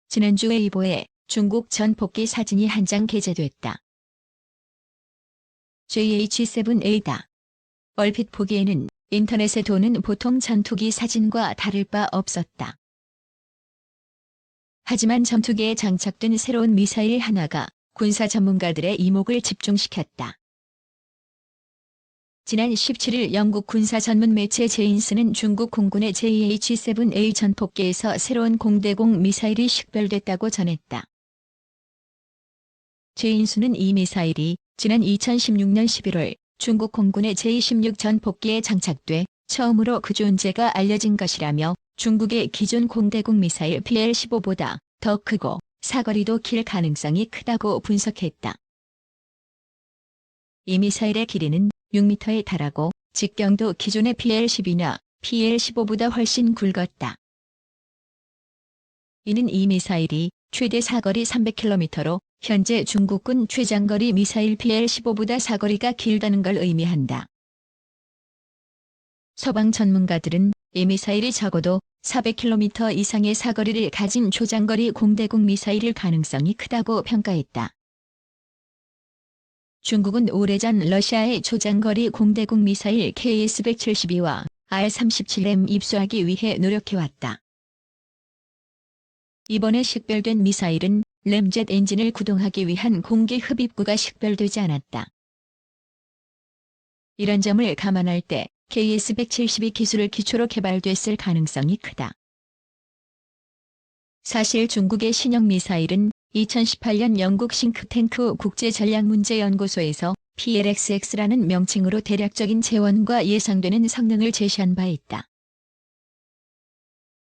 지난주 웨이보에 중국 전폭기 사진이 한 장 게재됐다. JH-7A다. 얼핏 보기에는 인터넷에 도는 보통 전투기 사진과 다를 바 없었다. 하지만 전투기에 장착된 새로운 미사일 하나가 군사 전문가들의 이목을 집중시켰다. 지난 17일 영국 군사 전문 매체 제인스는 중국 공군의 JH-7A 전폭기에서 새로운 공대공 미사일이 식별됐다고 전했다. 제인스는 이 미사일이 지난 2016년 11월 중국 공군의 제-16 전폭기에 장착돼 처음으로 그 존재가 알려진 것이라며 중국의 기존 공대공 미사일 PL-15보다 더 크고 사거리도 길 가능성이 크다고 분석했다. 이 미사일의 길이는 6m에 달하고 직경도 기존의 PL-12나 PL-15보다 훨씬 굵었다. 이는 이 미사일이 최대 사거리 300km로 현재 중국군 최장거리 미사일 PL-15보다 사거리가 길다는 걸 의미한다. 서방 전문가들은 이 미사일이 적어도 400km 이상의 사거리를 가진 초장거리 공대공 미사일일 가능성이 크다고 평가했다. 중국은 오래전 러시아의 초장거리 공대공 미사일 KS-172와 R-37M 입수하기 위해 노력해왔다. 이번에 식별된 미사일은 램젯 엔진을 구동하기 위한 공기 흡입구가 식별되지 않았다. 이런 점을 감안할 때 KS-172 기술을 기초로 개발됐을 가능성이 크다. 사실 중국의 신형 미사일은 2018년 영국 싱크탱크 국제전략문제연구소에서 PLXX라는 명칭으로 대략적인 재원과 예상되는 성능을 제시한 바 있다.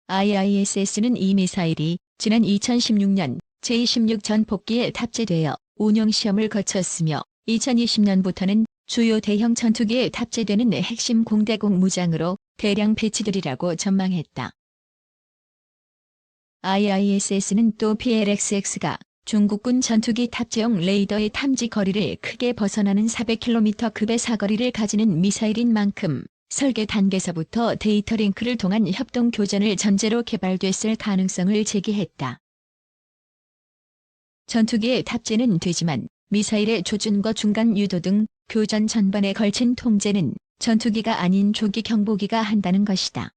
IISS는 이 미사일이 지난 2016년 제-16 전폭기에 탑재되어 운용 시험을 거쳤으며 2020년부터는 주요 대형 전투기에 탑재되는 핵심 공대공 무장으로 대량 배치되리라고 전망했다. IISS는 또 PLXX가 중국군 전투기 탑재용 레이더의 탐지 거리를 크게 벗어나는 400km급의 사거리를 가지는 미사일인 만큼 설계 단계서부터 데이터 링크를 통한 협동 교전을 전제로 개발됐을 가능성을 제기했다. 전투기에 탑재는 되지만 미사일의 조준과 중간 유도 등 교전 전반에 걸친 통제는 전투기가 아닌 조기 경보기가 한다는 것이다.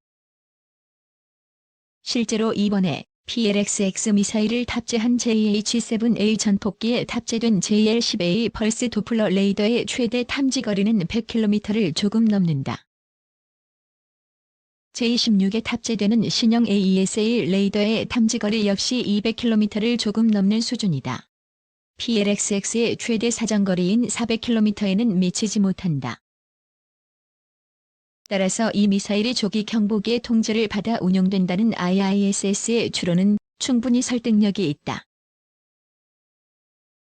실제로 이번에 PLXX 미사일을 탑재한 JH-7A 전폭기에 탑재된 JL-10A 펄스 도플러 레이더의 최대 탐지 거리는 100km를 조금 넘는다. J-16에 탑재되는 신형 AESA 레이더의 탐지거리 역시 200km를 조금 넘는 수준이다. PLXX의 최대 사정거리인 400km에는 미치지 못한다. 따라서 이 미사일이 조기 경보기의 통제를 받아 운용된다는 IISS의 추론은 충분히 설득력이 있다.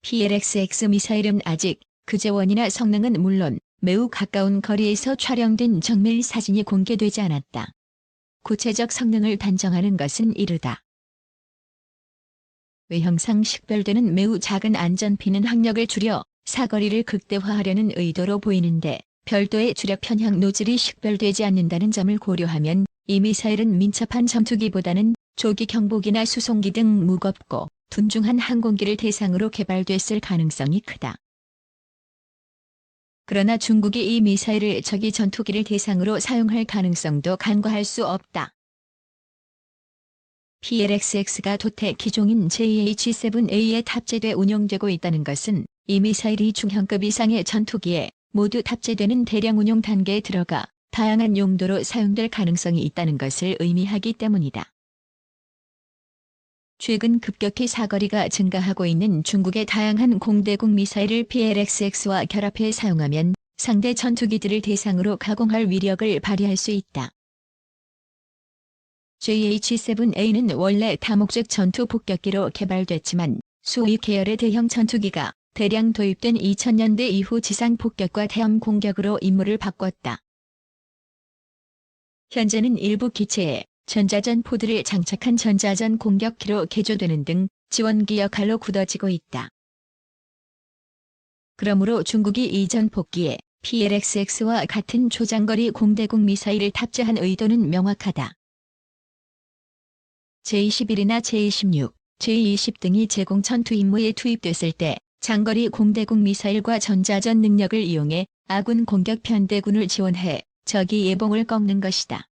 PLXX 미사일은 아직 그 재원이나 성능은 물론 매우 가까운 거리에서 촬영된 정밀 사진이 공개되지 않았다. 구체적 성능을 단정하는 것은 이르다. 외형상 식별되는 매우 작은 안전피는 항력을 줄여 사거리를 극대화하려는 의도로 보이는데 별도의 주력 편향 노즐이 식별되지 않는다는 점을 고려하면 이 미사일은 민첩한 전투기보다는 조기 경보기나 수송기 등 무겁고 둔중한 항공기를 대상으로 개발됐을 가능성이 크다. 그러나 중국이 이 미사일을 적이 전투기를 대상으로 사용할 가능성도 간과할 수 없다. PLXX가 도태 기종인 JH-7A에 탑재돼 운용되고 있다는 것은 이 미사일이 중형급 이상의 전투기에 모두 탑재되는 대량 운용 단계에 들어가 다양한 용도로 사용될 가능성이 있다는 것을 의미하기 때문이다. 최근 급격히 사거리가 증가하고 있는 중국의 다양한 공대공 미사일을 PLXX와 결합해 사용하면 상대 전투기들을 대상으로 가공할 위력을 발휘할 수 있다. JH-7A는 원래 다목적 전투 폭격기로 개발됐지만 수위 계열의 대형 전투기가 대량 도입된 2000년대 이후 지상 폭격과 대함 공격으로 임무를 바꿨다. 현재는 일부 기체에 전자전 포드를 장착한 전자전 공격기로 개조되는 등 지원기 역할로 굳어지고 있다. 그러므로 중국이 이 전폭기에 PLXX와 같은 초장거리 공대공 미사일을 탑재한 의도는 명확하다. J-11이나 J-16, J-20 등이 제공 전투 임무에 투입됐을 때 장거리 공대공 미사일과 전자전 능력을 이용해 아군 공격 편대군을 지원해 적의 예봉을 꺾는 것이다.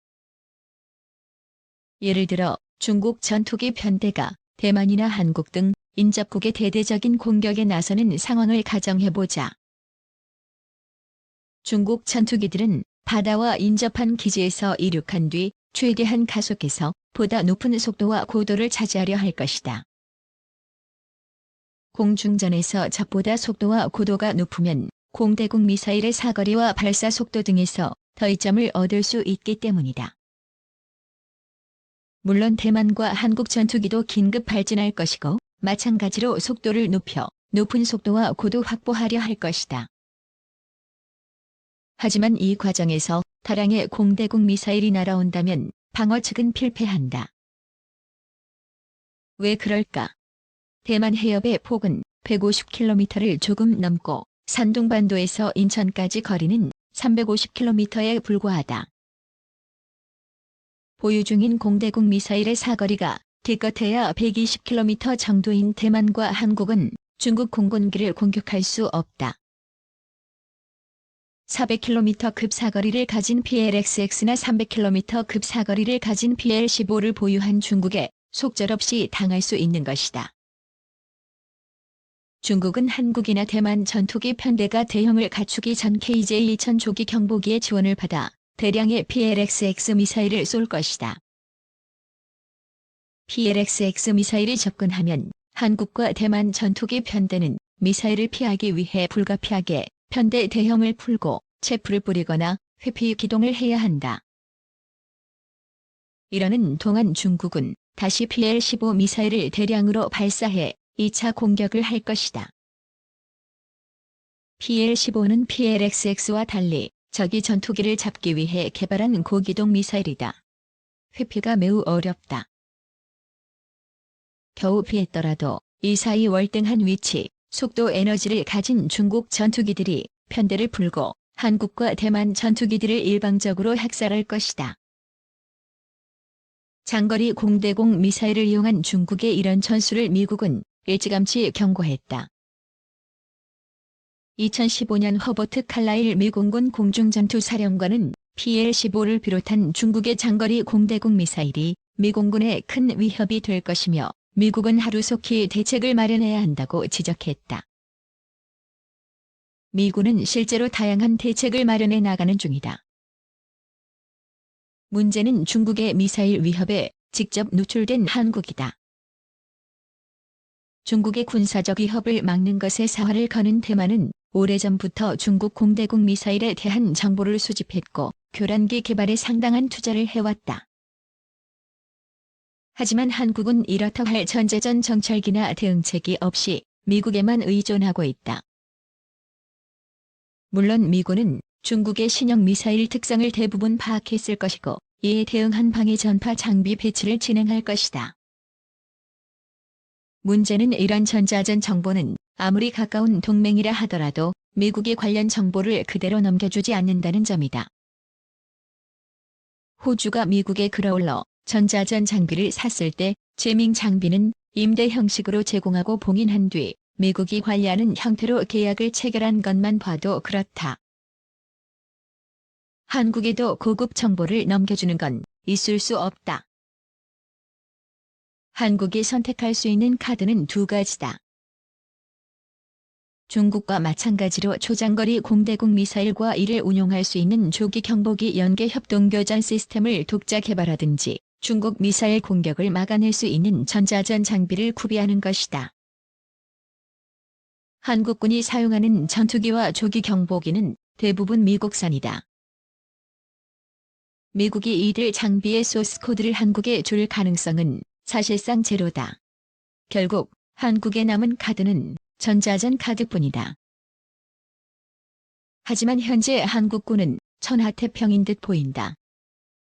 예를 들어 중국 전투기 편대가 대만이나 한국 등 인접국의 대대적인 공격에 나서는 상황을 가정해보자. 중국 전투기들은 바다와 인접한 기지에서 이륙한 뒤 최대한 가속해서 보다 높은 속도와 고도를 차지하려 할 것이다. 공중전에서 적보다 속도와 고도가 높으면 공대공 미사일의 사거리와 발사 속도 등에서 더 이점을 얻을 수 있기 때문이다. 물론 대만과 한국 전투기도 긴급 발진할 것이고 마찬가지로 속도를 높여 높은 속도와 고도 확보하려 할 것이다. 하지만 이 과정에서 다량의 공대공 미사일이 날아온다면 방어 측은 필패한다. 왜 그럴까? 대만 해협의 폭은 150km를 조금 넘고 산둥반도에서 인천까지 거리는 350km에 불과하다. 보유 중인 공대공 미사일의 사거리가 기껏해야 120km 정도인 대만과 한국은 중국 공군기를 공격할 수 없다. 400km급 사거리를 가진 PLXX나 300km급 사거리를 가진 PL-15를 보유한 중국에 속절없이 당할 수 있는 것이다. 중국은 한국이나 대만 전투기 편대가 대형을 갖추기 전 KJ-2000 조기 경보기의 지원을 받아 대량의 PLXX 미사일을 쏠 것이다. PLXX 미사일이 접근하면 한국과 대만 전투기 편대는 미사일을 피하기 위해 불가피하게 편대 대형을 풀고 체프를 뿌리거나 회피 기동을 해야 한다. 이러는 동안 중국은 다시 PL-15 미사일을 대량으로 발사해 2차 공격을 할 것이다. PL-15는 PLXX와 달리 적이 전투기를 잡기 위해 개발한 고기동 미사일이다. 회피가 매우 어렵다. 겨우 피했더라도 이 사이 월등한 위치, 속도 에너지를 가진 중국 전투기들이 편대를 풀고 한국과 대만 전투기들을 일방적으로 학살할 것이다. 장거리 공대공 미사일을 이용한 중국의 이런 전술을 미국은 일찌감치 경고했다. 2015년 허버트 칼라일 미 공군 공중전투사령관은 PL-15를 비롯한 중국의 장거리 공대공 미사일이 미 공군에 큰 위협이 될 것이며 미국은 하루속히 대책을 마련해야 한다고 지적했다. 미군은 실제로 다양한 대책을 마련해 나가는 중이다. 문제는 중국의 미사일 위협에 직접 노출된 한국이다. 중국의 군사적 위협을 막는 것에 사활을 거는 대만은 오래전부터 중국 공대공 미사일에 대한 정보를 수집했고 교란기 개발에 상당한 투자를 해왔다. 하지만 한국은 이렇다 할 전자전 정찰기나 대응책이 없이 미국에만 의존하고 있다. 물론 미군은 중국의 신형 미사일 특성을 대부분 파악했을 것이고 이에 대응한 방해 전파 장비 배치를 진행할 것이다. 문제는 이런 전자전 정보는 아무리 가까운 동맹이라 하더라도 미국이 관련 정보를 그대로 넘겨주지 않는다는 점이다. 호주가 미국에 그라울러 전자전 장비를 샀을 때 제밍 장비는 임대 형식으로 제공하고 봉인한 뒤 미국이 관리하는 형태로 계약을 체결한 것만 봐도 그렇다. 한국에도 고급 정보를 넘겨주는 건 있을 수 없다. 한국이 선택할 수 있는 카드는 두 가지다. 중국과 마찬가지로 초장거리 공대공 미사일과 이를 운용할 수 있는 조기 경보기 연계 협동교전 시스템을 독자 개발하든지 중국 미사일 공격을 막아낼 수 있는 전자전 장비를 구비하는 것이다. 한국군이 사용하는 전투기와 조기 경보기는 대부분 미국산이다. 미국이 이들 장비의 소스 코드를 한국에 줄 가능성은 사실상 제로다. 결국 한국에 남은 카드는 전자전 카드뿐이다. 하지만 현재 한국군은 천하태평인 듯 보인다.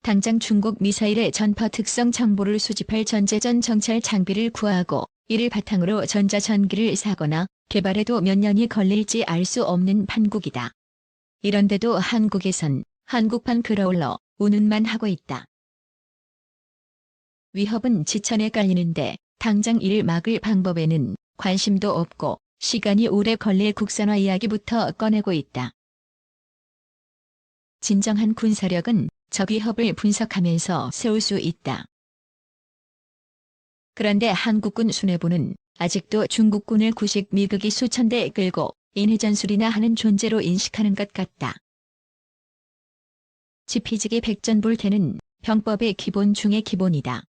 당장 중국 미사일의 전파 특성 정보를 수집할 전자전 정찰 장비를 구하고 이를 바탕으로 전자전기를 사거나 개발해도 몇 년이 걸릴지 알 수 없는 판국이다. 이런데도 한국에선 한국판 그라울러 운운만 하고 있다. 위협은 지천에 깔리는데 당장 이를 막을 방법에는 관심도 없고 시간이 오래 걸릴 국산화 이야기부터 꺼내고 있다. 진정한 군사력은 적 위협을 분석하면서 세울 수 있다. 그런데 한국군 수뇌부는 아직도 중국군을 구식 미국이 수천 대 끌고 인해전술이나 하는 존재로 인식하는 것 같다. 지피지기 백전불태는 병법의 기본 중의 기본이다.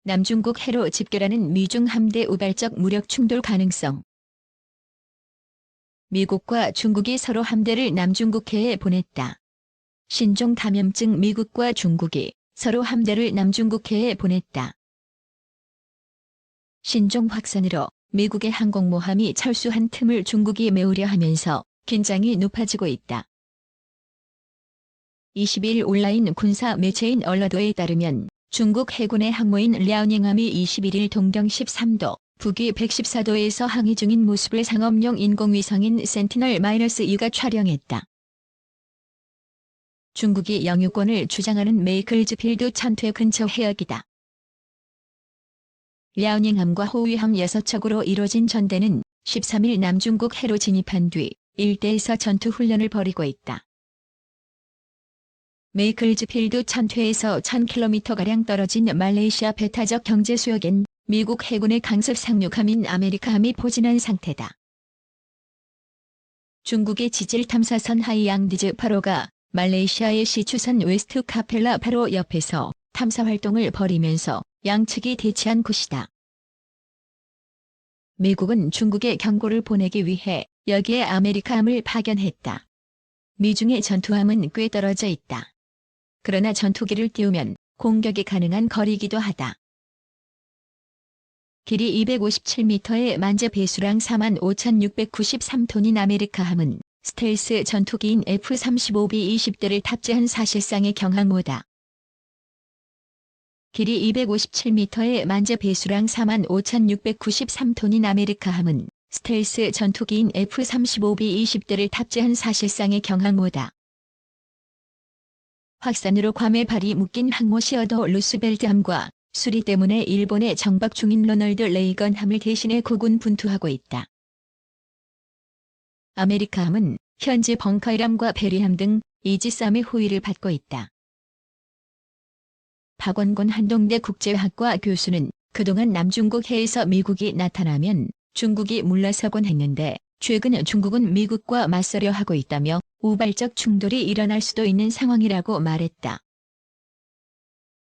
남중국 해로 집결하는 미중 함대 우발적 무력 충돌 가능성. 미국과 중국이 서로 함대를 남중국해에 보냈다. 신종 감염증 미국과 중국이 서로 함대를 남중국해에 보냈다. 신종 확산으로 미국의 항공모함이 철수한 틈을 중국이 메우려 하면서 긴장이 높아지고 있다. 22일 온라인 군사 매체인 얼러도에 따르면 중국 해군의 항모인 랴오닝함이 21일 동경 13도, 북위 114도에서 항해 중인 모습을 상업용 인공위성인 센티널-2가 촬영했다. 중국이 영유권을 주장하는 메이클즈필드 찬퇴 근처 해역이다. 랴오닝함과 호위함 6척으로 이뤄진 전대는 13일 남중국 해로 진입한 뒤 일대에서 전투 훈련을 벌이고 있다. 메이클즈필드 찬퇴에서 1000km가량 떨어진 말레이시아 배타적 경제수역엔 미국 해군의 강습 상륙함인 아메리카함이 포진한 상태다. 중국의 지질 탐사선 하이양디즈 8호가 말레이시아의 시추선 웨스트 카펠라 8호 옆에서 탐사 활동을 벌이면서 양측이 대치한 곳이다. 미국은 중국에 경고를 보내기 위해 여기에 아메리카함을 파견했다. 미중의 전투함은 꽤 떨어져 있다. 그러나 전투기를 띄우면 공격이 가능한 거리이기도 하다. 길이 257m의 만재 배수량 45,693톤인 아메리카함은 스텔스 전투기인 F-35B 20대를 탑재한 사실상의 경항모다. 길이 257m의 만재 배수량 45,693톤인 아메리카함은 스텔스 전투기인 F-35B 20대를 탑재한 사실상의 경항모다. 확산으로 괌에 발이 묶인 항모 시어더 루스벨트함과 수리 때문에 일본에 정박 중인 로널드 레이건함을 대신해 고군 분투하고 있다. 아메리카함은 현재 벙커일함과 베리함 등 이지스함의 호위를 받고 있다. 박원곤 한동대 국제학과 교수는 그동안 남중국 해에서 미국이 나타나면 중국이 물러서곤 했는데 최근 중국은 미국과 맞서려 하고 있다며 우발적 충돌이 일어날 수도 있는 상황이라고 말했다.